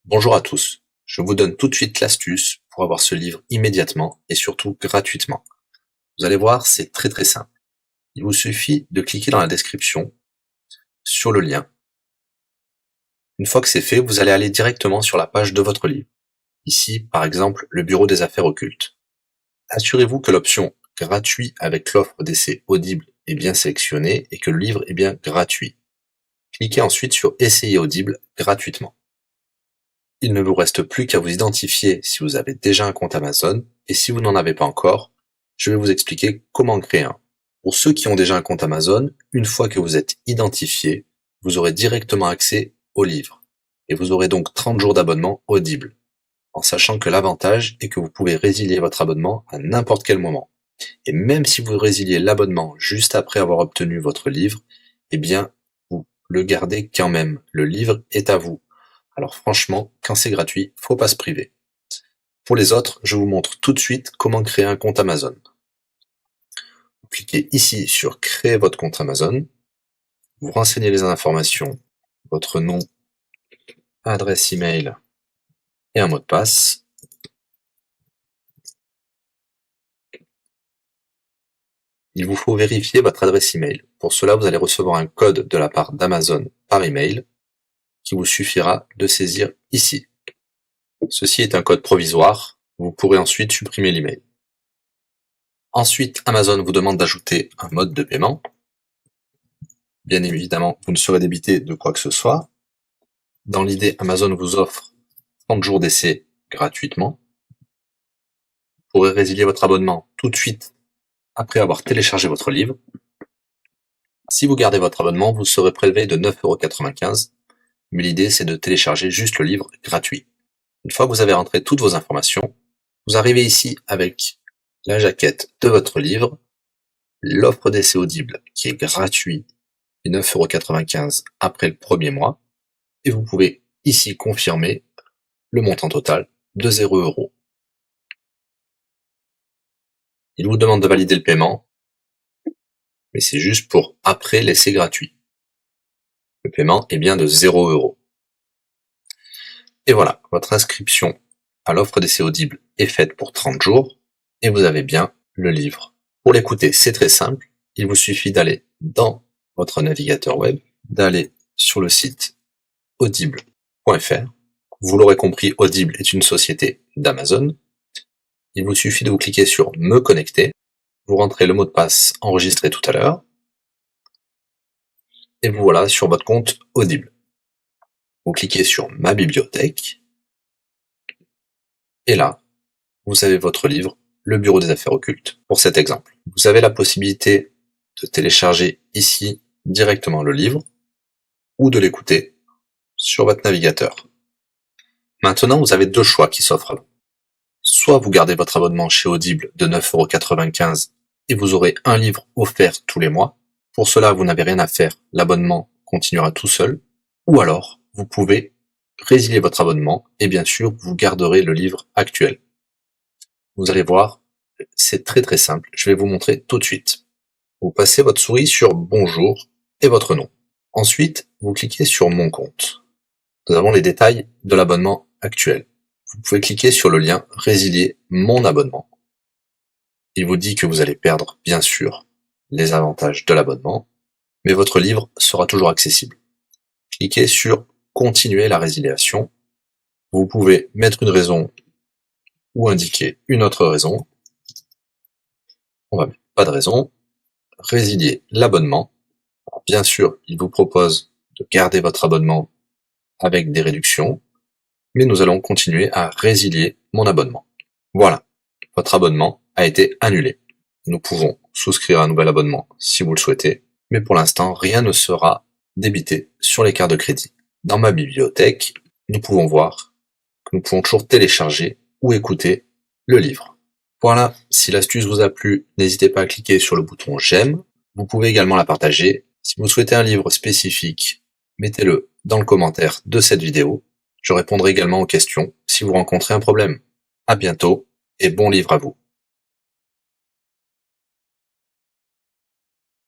Bonjour à tous, je vous donne tout de suite l'astuce pour avoir ce livre immédiatement et surtout gratuitement. Vous allez voir, c'est très simple. Il vous suffit de cliquer dans la description sur le lien. Une fois que c'est fait, vous allez aller directement sur la page de votre livre. Ici, par exemple, le bureau des affaires occultes. Assurez-vous que l'option gratuit avec l'offre d'essai Audible est bien sélectionnée et que le livre est bien gratuit. Cliquez ensuite sur Essayer Audible gratuitement. Il ne vous reste plus qu'à vous identifier si vous avez déjà un compte Amazon, et si vous n'en avez pas encore, je vais vous expliquer comment créer un. Pour ceux qui ont déjà un compte Amazon, une fois que vous êtes identifié, vous aurez directement accès au livre, et vous aurez donc 30 jours d'abonnement Audible, en sachant que l'avantage est que vous pouvez résilier votre abonnement à n'importe quel moment. Et même si vous résiliez l'abonnement juste après avoir obtenu votre livre, eh bien, vous le gardez quand même. Le livre est à vous. Alors franchement, quand c'est gratuit, faut pas se priver. Pour les autres, je vous montre tout de suite comment créer un compte Amazon. Vous cliquez ici sur créer votre compte Amazon. Vous renseignez les informations, votre nom, adresse email et un mot de passe. Il vous faut vérifier votre adresse email. Pour cela, vous allez recevoir un code de la part d'Amazon par email qui vous suffira de saisir ici. Ceci est un code provisoire. Vous pourrez ensuite supprimer l'email. Ensuite, Amazon vous demande d'ajouter un mode de paiement. Bien évidemment, vous ne serez débité de quoi que ce soit. Dans l'idée, Amazon vous offre 30 jours d'essai gratuitement. Vous pourrez résilier votre abonnement tout de suite après avoir téléchargé votre livre. Si vous gardez votre abonnement, vous serez prélevé de 9,95 €, mais l'idée c'est de télécharger juste le livre gratuit. Une fois que vous avez rentré toutes vos informations, vous arrivez ici avec la jaquette de votre livre, l'offre d'essai Audible qui est gratuit et 9,95 € après le premier mois, et vous pouvez ici confirmer le montant total de 0 €. Il vous demande de valider le paiement, mais c'est juste pour après l'essai gratuit. Le paiement est bien de 0 €. Et voilà, votre inscription à l'offre d'essai Audible est faite pour 30 jours, et vous avez bien le livre. Pour l'écouter, c'est très simple, il vous suffit d'aller dans votre navigateur web, d'aller sur le site audible.fr. Vous l'aurez compris, Audible est une société d'Amazon. Il vous suffit de vous cliquer sur Me connecter, vous rentrez le mot de passe enregistré tout à l'heure, et vous voilà sur votre compte Audible. Vous cliquez sur Ma bibliothèque, et là, vous avez votre livre, Le Bureau des affaires occultes, pour cet exemple. Vous avez la possibilité de télécharger ici directement le livre, ou de l'écouter sur votre navigateur. Maintenant, vous avez deux choix qui s'offrent à vous. Soit vous gardez votre abonnement chez Audible de 9,95 € et vous aurez un livre offert tous les mois. Pour cela, vous n'avez rien à faire, l'abonnement continuera tout seul. Ou alors, vous pouvez résilier votre abonnement et bien sûr, vous garderez le livre actuel. Vous allez voir, c'est très simple, je vais vous montrer tout de suite. Vous passez votre souris sur Bonjour et votre nom. Ensuite, vous cliquez sur Mon compte. Nous avons les détails de l'abonnement actuel. Vous pouvez cliquer sur le lien Résilier mon abonnement. Il vous dit que vous allez perdre, bien sûr, les avantages de l'abonnement, mais votre livre sera toujours accessible. Cliquez sur Continuer la résiliation. Vous pouvez mettre une raison ou indiquer une autre raison. On va mettre pas de raison. Résilier l'abonnement. Bien sûr, il vous propose de garder votre abonnement avec des réductions, mais nous allons continuer à résilier mon abonnement. Voilà, votre abonnement a été annulé. Nous pouvons souscrire un nouvel abonnement si vous le souhaitez, mais pour l'instant, rien ne sera débité sur les cartes de crédit. Dans ma bibliothèque, nous pouvons voir que nous pouvons toujours télécharger ou écouter le livre. Voilà, si l'astuce vous a plu, n'hésitez pas à cliquer sur le bouton j'aime. Vous pouvez également la partager. Si vous souhaitez un livre spécifique, mettez-le dans le commentaire de cette vidéo. Je répondrai également aux questions si vous rencontrez un problème. À bientôt et bon livre à vous.